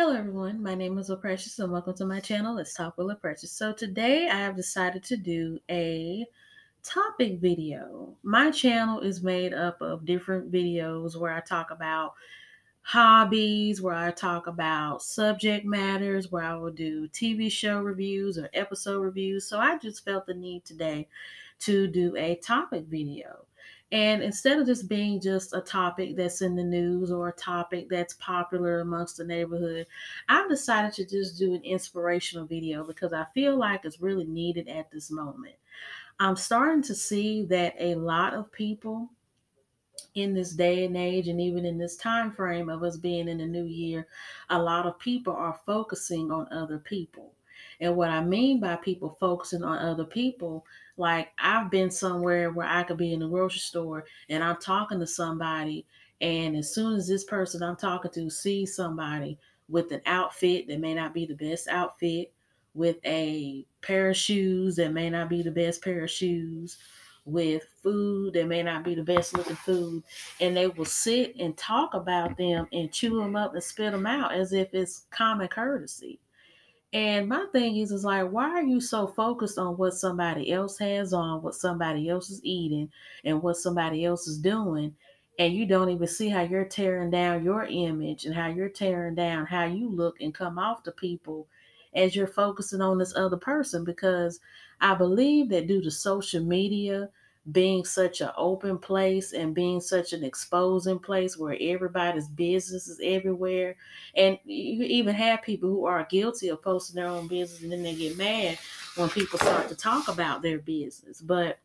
Hello everyone, my name is Precious and welcome to my channel. Let's talk with Precious. So today I have decided to do a topic video. My channel is made up of different videos where I talk about hobbies, where I talk about subject matters, where I will do TV show reviews or episode reviews. So I just felt the need today to do a topic video. And instead of just being just a topic that's in the news or a topic that's popular amongst the neighborhood, I've decided to just do an inspirational video because I feel like it's really needed at this moment. I'm starting to see that a lot of people in this day and age, and even in this time frame of us being in the new year, a lot of people are focusing on other people. And what I mean by people focusing on other people, like I've been somewhere where I could be in the grocery store and I'm talking to somebody, and as soon as this person I'm talking to sees somebody with an outfit that may not be the best outfit, with a pair of shoes that may not be the best pair of shoes, with food that may not be the best looking food, and they will sit and talk about them and chew them up and spit them out as if it's common courtesy. And my thing is like, why are you so focused on what somebody else has on, what somebody else is eating, and what somebody else is doing? And you don't even see how you're tearing down your image and how you're tearing down how you look and come off to people as you're focusing on this other person. Because I believe that due to social media being such an open place and being such an exposing place where everybody's business is everywhere, and you even have people who are guilty of posting their own business and then they get mad when people start to talk about their business. But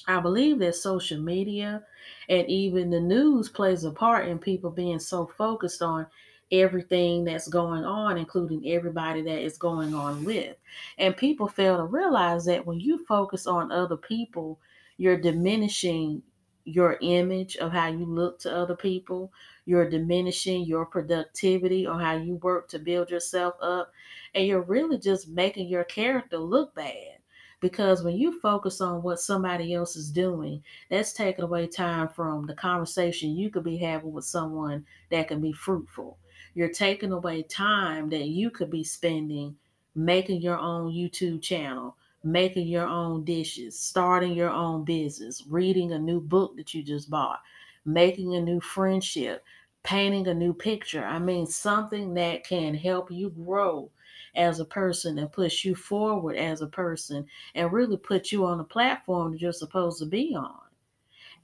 I believe that social media and even the news plays a part in people being so focused on everything that's going on, including everybody that is going on with. And people fail to realize that when you focus on other people, you're diminishing your image of how you look to other people. You're diminishing your productivity on how you work to build yourself up. And you're really just making your character look bad. Because when you focus on what somebody else is doing, that's taking away time from the conversation you could be having with someone that can be fruitful. You're taking away time that you could be spending making your own YouTube channel, making your own dishes, starting your own business, reading a new book that you just bought, making a new friendship, painting a new picture. I mean, something that can help you grow as a person and push you forward as a person and really put you on the platform that you're supposed to be on.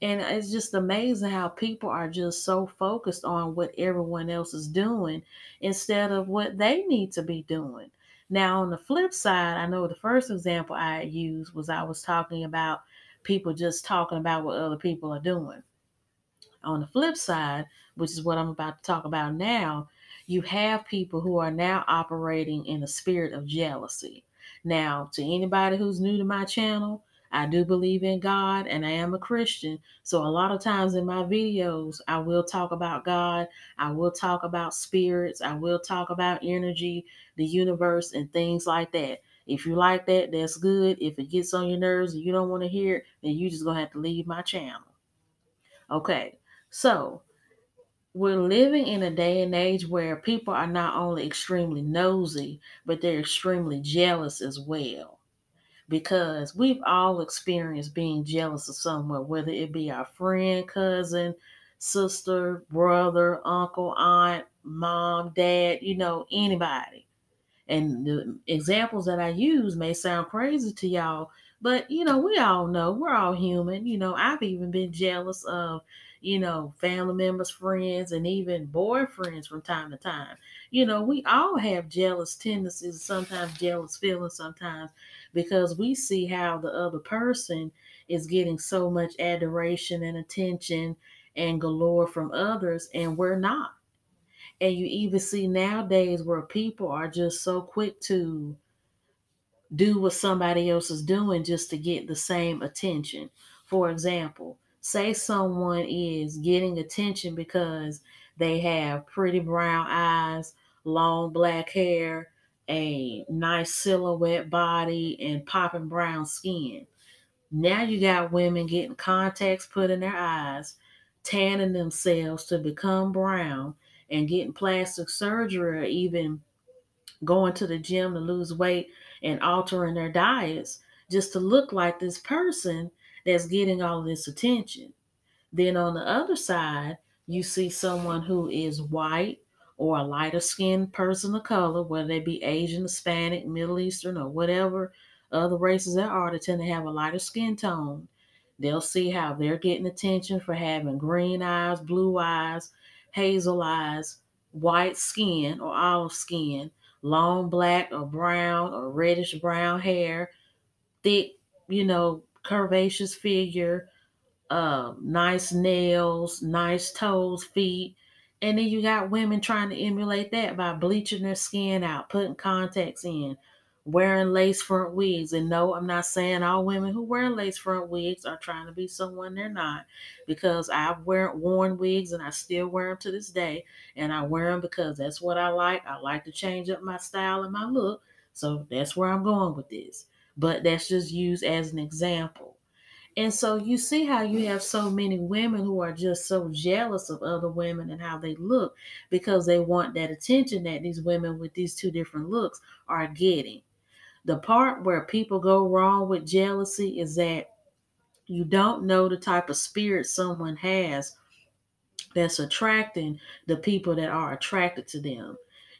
And it's just amazing how people are just so focused on what everyone else is doing instead of what they need to be doing. Now, on the flip side, I know the first example I used was I was talking about people just talking about what other people are doing. On the flip side, which is what I'm about to talk about now, you have people who are now operating in a spirit of jealousy. Now, to anybody who's new to my channel, I do believe in God and I am a Christian. So a lot of times in my videos, I will talk about God. I will talk about spirits. I will talk about energy, the universe, and things like that. If you like that, that's good. If it gets on your nerves and you don't want to hear it, then you just going to have to leave my channel. Okay. So we're living in a day and age where people are not only extremely nosy, but they're extremely jealous as well. Because we've all experienced being jealous of someone, whether it be our friend, cousin, sister, brother, uncle, aunt, mom, dad, anybody. And the examples that I use may sound crazy to y'all, but we all know we're all human. I've even been jealous of, family members, friends, and even boyfriends from time to time. We all have jealous tendencies, sometimes jealous feelings, sometimes because we see how the other person is getting so much adoration and attention and galore from others, and we're not. And you even see nowadays where people are just so quick to do what somebody else is doing just to get the same attention. For example, say someone is getting attention because they have pretty brown eyes, long black hair, a nice silhouette body, and popping brown skin. Now you got women getting contacts put in their eyes, tanning themselves to become brown, and getting plastic surgery, or even going to the gym to lose weight and altering their diets just to look like this person that's getting all of this attention. Then on the other side, you see someone who is white or a lighter skinned person of color, whether they be Asian, Hispanic, Middle Eastern, or whatever other races there are that tend to have a lighter skin tone. They'll see how they're getting attention for having green eyes, blue eyes, hazel eyes, white skin or olive skin, long black or brown or reddish brown hair, thick, curvaceous figure, nice nails, nice toes, feet. And then you got women trying to emulate that by bleaching their skin out, putting contacts in, wearing lace front wigs. And no, I'm not saying all women who wear lace front wigs are trying to be someone they're not, because I've worn wigs and I still wear them to this day. And I wear them because that's what I like. I like to change up my style and my look. So that's where I'm going with this. But that's just used as an example. And so you see how you have so many women who are just so jealous of other women and how they look because they want that attention that these women with these two different looks are getting. The part where people go wrong with jealousy is that you don't know the type of spirit someone has that's attracting the people that are attracted to them.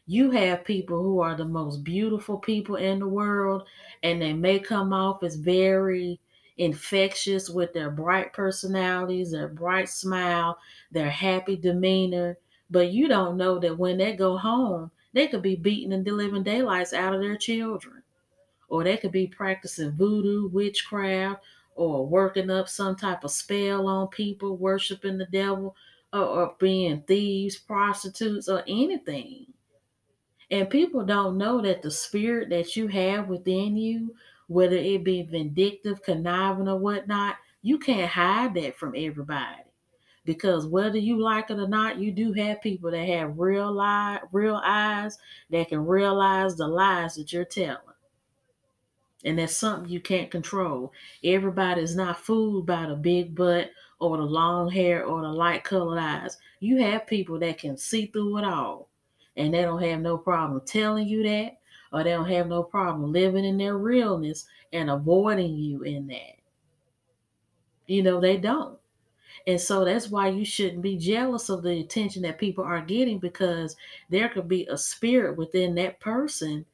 You have people who are the most beautiful people in the world, and they may come off as very infectious with their bright personalities, their bright smile, their happy demeanor. But you don't know that when they go home, they could be beating and living daylights out of their children, or they could be practicing voodoo, witchcraft, or working up some type of spell on people, worshiping the devil, or being thieves, prostitutes, or anything. And people don't know that the spirit that you have within you, whether it be vindictive, conniving, or whatnot, you can't hide that from everybody. Because whether you like it or not, you do have people that have real eyes that can realize the lies that you're telling. And that's something you can't control. Everybody is not fooled by the big butt or the long hair or the light colored eyes. You have people that can see through it all. And they don't have no problem telling you that, or they don't have no problem living in their realness and avoiding you in that. They don't. And so that's why you shouldn't be jealous of the attention that people are getting, because there could be a spirit within that person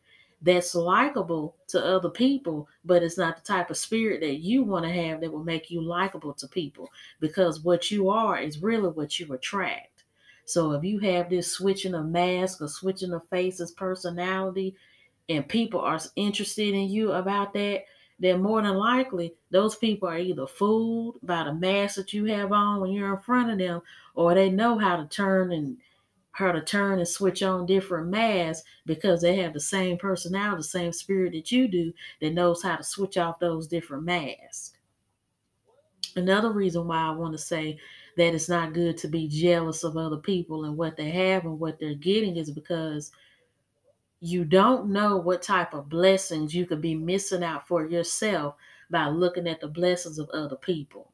that's likable to other people, but it's not the type of spirit that you want to have that will make you likable to people, because what you are is really what you attract. So if you have this switching of mask or switching of faces personality, and people are interested in you about that, then more than likely those people are either fooled by the mask that you have on when you're in front of them, or they know how to turn and switch on different masks because they have the same personality, the same spirit that you do, that knows how to switch off those different masks. Another reason why I want to say that it's not good to be jealous of other people and what they have and what they're getting is because you don't know what type of blessings you could be missing out for yourself by looking at the blessings of other people.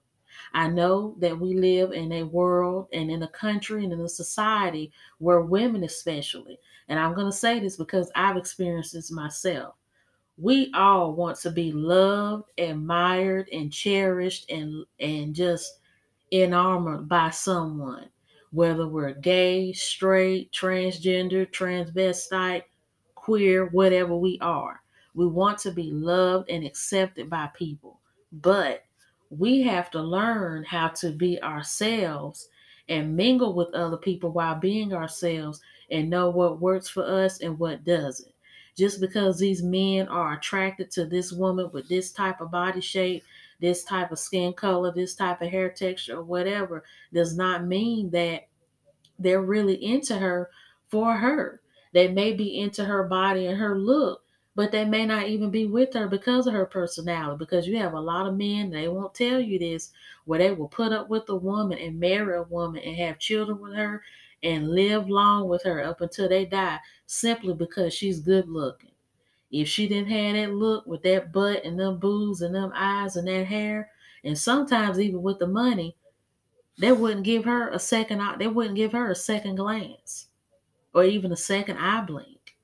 I know that we live in a world and in a country and in a society where women especially, and I'm going to say this because I've experienced this myself. We all want to be loved, admired, and cherished, and just enamored by someone, whether we're gay, straight, transgender, transvestite, queer, whatever we are. We want to be loved and accepted by people. But we have to learn how to be ourselves and mingle with other people while being ourselves and know what works for us and what doesn't. Just because these men are attracted to this woman with this type of body shape, this type of skin color, this type of hair texture, or whatever, does not mean that they're really into her for her. They may be into her body and her look, but they may not even be with her because of her personality. Because you have a lot of men, they won't tell you this, where they will put up with a woman and marry a woman and have children with her and live long with her up until they die, simply because she's good looking. If she didn't have that look with that butt and them boobs and them eyes and that hair, and sometimes even with the money, they wouldn't give her a second glance. or even a second eye blink.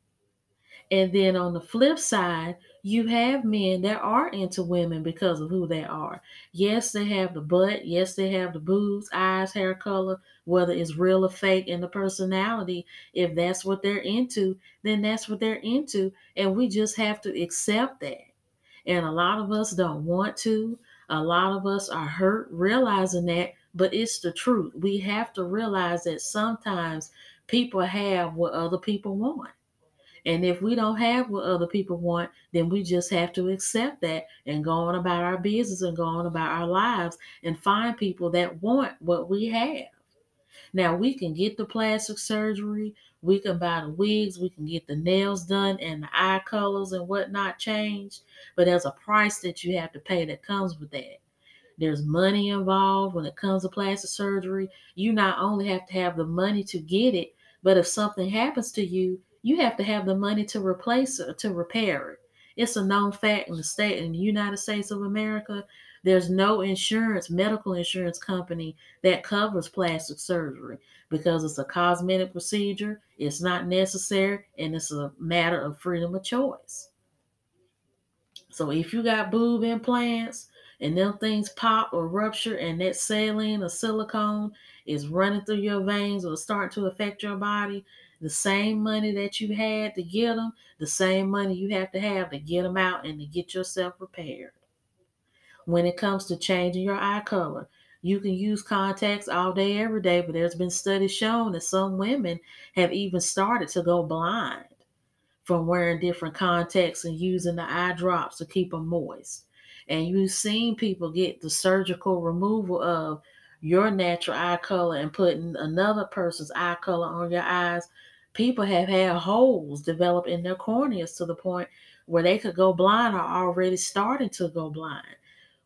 And then on the flip side, you have men that are into women because of who they are. Yes, they have the butt. Yes, they have the boobs, eyes, hair color, whether it's real or fake, and the personality. If that's what they're into, then that's what they're into. And we just have to accept that. And a lot of us don't want to. A lot of us are hurt realizing that, but it's the truth. We have to realize that sometimes people have what other people want. And if we don't have what other people want, then we just have to accept that and go on about our business and go on about our lives and find people that want what we have. Now, we can get the plastic surgery, we can buy the wigs, we can get the nails done and the eye colors and whatnot changed, but there's a price that you have to pay that comes with that. There's money involved when it comes to plastic surgery. You not only have to have the money to get it, but if something happens to you, you have to have the money to replace it, to repair it. It's a known fact in the United States of America, there's no insurance, medical insurance company that covers plastic surgery because it's a cosmetic procedure, it's not necessary, and it's a matter of freedom of choice. So if you got boob implants and them things pop or rupture and that saline or silicone is running through your veins or starting to affect your body, the same money that you had to get them, the same money you have to get them out and to get yourself repaired. When it comes to changing your eye color, you can use contacts all day, every day, but there's been studies showing that some women have even started to go blind from wearing different contacts and using the eye drops to keep them moist. And you've seen people get the surgical removal of your natural eye color and putting another person's eye color on your eyes. People have had holes develop in their corneas to the point where they could go blind or already starting to go blind.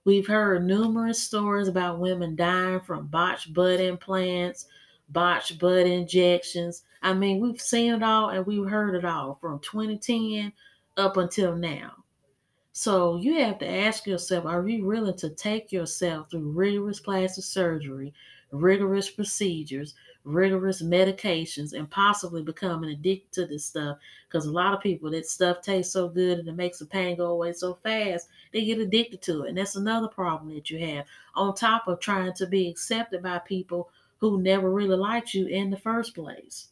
We've heard numerous stories about women dying from botched butt implants, botched butt injections. I mean, we've seen it all and we've heard it all from 2010 up until now. So you have to ask yourself, are you willing to take yourself through rigorous plastic surgery, rigorous procedures, rigorous medications, and possibly becoming addicted to this stuff? Because a lot of people, that stuff tastes so good and it makes the pain go away so fast, they get addicted to it. And that's another problem that you have, on top of trying to be accepted by people who never really liked you in the first place.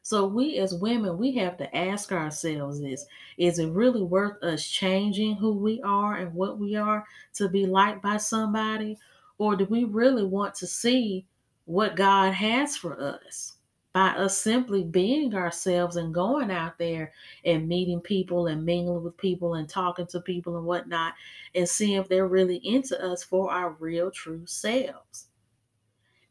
So we as women, we have to ask ourselves this: is it really worth us changing who we are and what we are to be liked by somebody? Or do we really want to see what God has for us by us simply being ourselves and going out there and meeting people and mingling with people and talking to people and whatnot and seeing if they're really into us for our real true selves?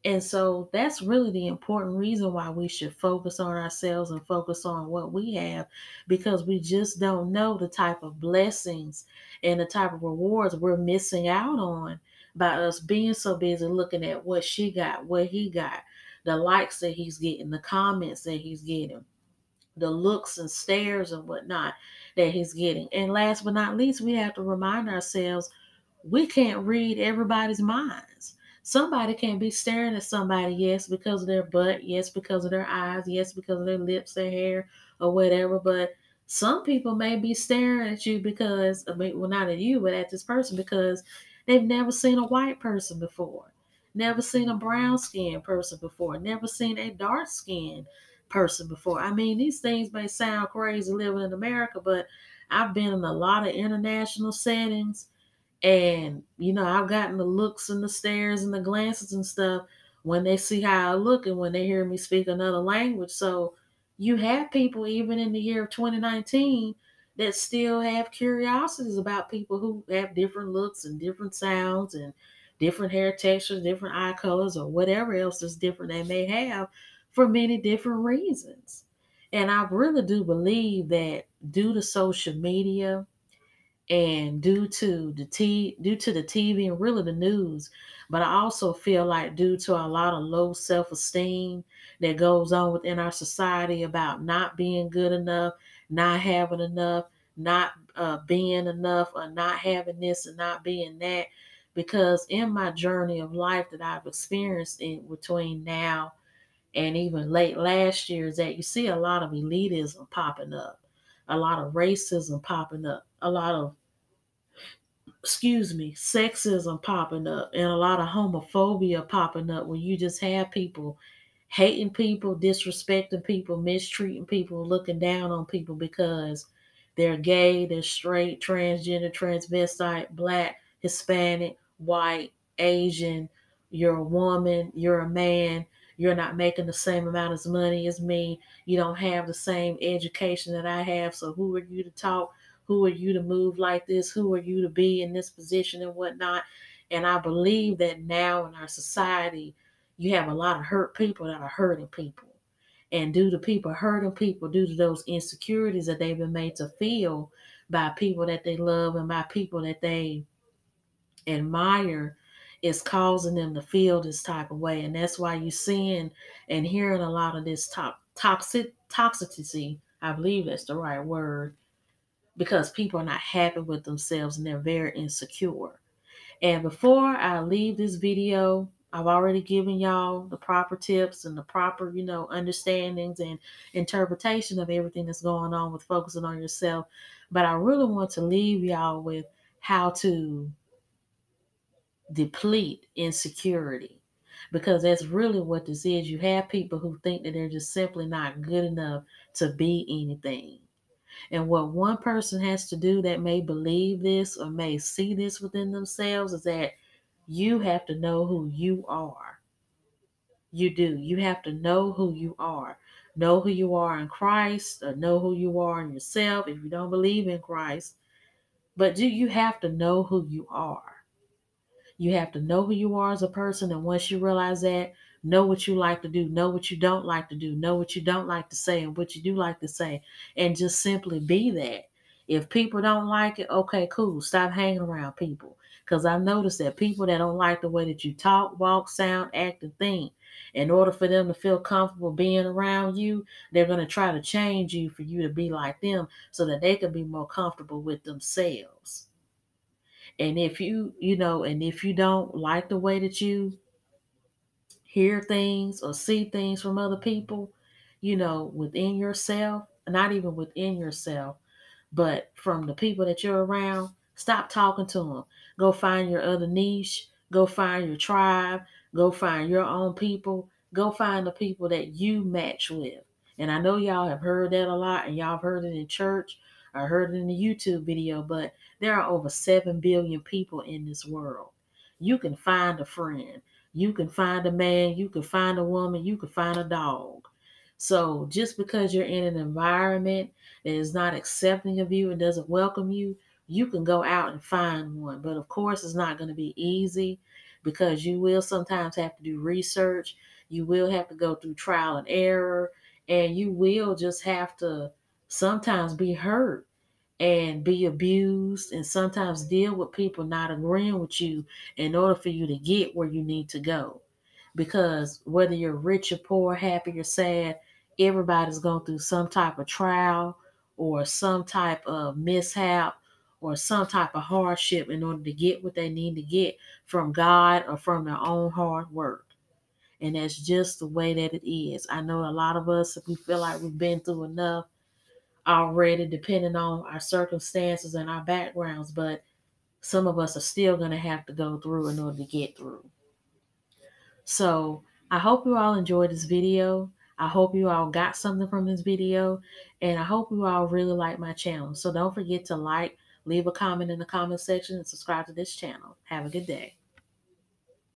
And so that's really the important reason why we should focus on ourselves and focus on what we have, because we just don't know the type of blessings and the type of rewards we're missing out on by us being so busy looking at what she got, what he got, the likes that he's getting, the comments that he's getting, the looks and stares and whatnot that he's getting. And last but not least, we have to remind ourselves we can't read everybody's minds. Somebody can be staring at somebody, yes, because of their butt, yes, because of their eyes, yes, because of their lips, their hair, or whatever. But some people may be staring at you because, I mean, well, not at you, but at this person because they've never seen a white person before, never seen a brown skinned person before, never seen a dark skinned person before. I mean, these things may sound crazy living in America, but I've been in a lot of international settings and, I've gotten the looks and the stares and the glances and stuff when they see how I look and when they hear me speak another language. So you have people, even in the year of 2019, that still have curiosities about people who have different looks and different sounds and different hair textures, different eye colors, or whatever else is different they may have for many different reasons. And I really do believe that due to social media, and due to the TV and really the news, but I also feel like due to a lot of low self-esteem that goes on within our society about not being good enough, not having enough, not being enough, or not having this and not being that. Because in my journey of life that I've experienced in between now and even late last year, is that you see a lot of elitism popping up, a lot of racism popping up, a lot of, sexism popping up, and a lot of homophobia popping up, where you just have people hating people, disrespecting people, mistreating people, looking down on people because they're gay, they're straight, transgender, transvestite, black, Hispanic, white, Asian, you're a woman, you're a man, you're not making the same amount of money as me, you don't have the same education that I have, so who are you to talk? Who are you to move like this? Who are you to be in this position and whatnot? And I believe that now in our society, you have a lot of hurt people that are hurting people. And due to people hurting people, due to those insecurities that they've been made to feel by people that they love and by people that they admire, is causing them to feel this type of way. And that's why you're seeing and hearing a lot of this toxicity. I believe that's the right word, because people are not happy with themselves and they're very insecure. And before I leave this video, I've already given y'all the proper tips and the proper, understandings and interpretation of everything that's going on with focusing on yourself. But I really want to leave y'all with how to deplete insecurity, because that's really what this is. You have people who think that they're just simply not good enough to be anything. And what one person has to do that may believe this or may see this within themselves is that you have to know who you are. You do. You have to know who you are. Know who you are in Christ, or know who you are in yourself if you don't believe in Christ. But you have to know who you are. You have to know who you are as a person. And once you realize that, know what you like to do, know what you don't like to do, know what you don't like to say and what you do like to say, and just simply be that. If people don't like it, okay, cool. Stop hanging around people. Because I've noticed that people that don't like the way that you talk, walk, sound, act, and think, in order for them to feel comfortable being around you, they're going to try to change you for you to be like them so that they can be more comfortable with themselves. And if you don't like the way that you hear things or see things from other people, within yourself, not even within yourself, but from the people that you're around, stop talking to them. Go find your other niche. Go find your tribe. Go find your own people. Go find the people that you match with. And I know y'all have heard that a lot, and y'all have heard it in church. I heard it in the YouTube video, but there are over 7 billion people in this world. You can find a friend. You can find a man. You can find a woman. You can find a dog. So just because you're in an environment that is not accepting of you and doesn't welcome you, you can go out and find one. But of course, it's not going to be easy, because you will sometimes have to do research. You will have to go through trial and error, and you will just have to sometimes be hurt and be abused, and sometimes deal with people not agreeing with you in order for you to get where you need to go. Because whether you're rich or poor, happy or sad, everybody's going through some type of trial or some type of mishap or some type of hardship in order to get what they need to get from God or from their own hard work. And that's just the way that it is. I know a lot of us, if we feel like we've been through enough already, depending on our circumstances and our backgrounds, but some of us are still going to have to go through in order to get through. So I hope you all enjoyed this video. I hope you all got something from this video, and I hope you all really like my channel. So don't forget to like, leave a comment in the comment section, and subscribe to this channel. Have a good day.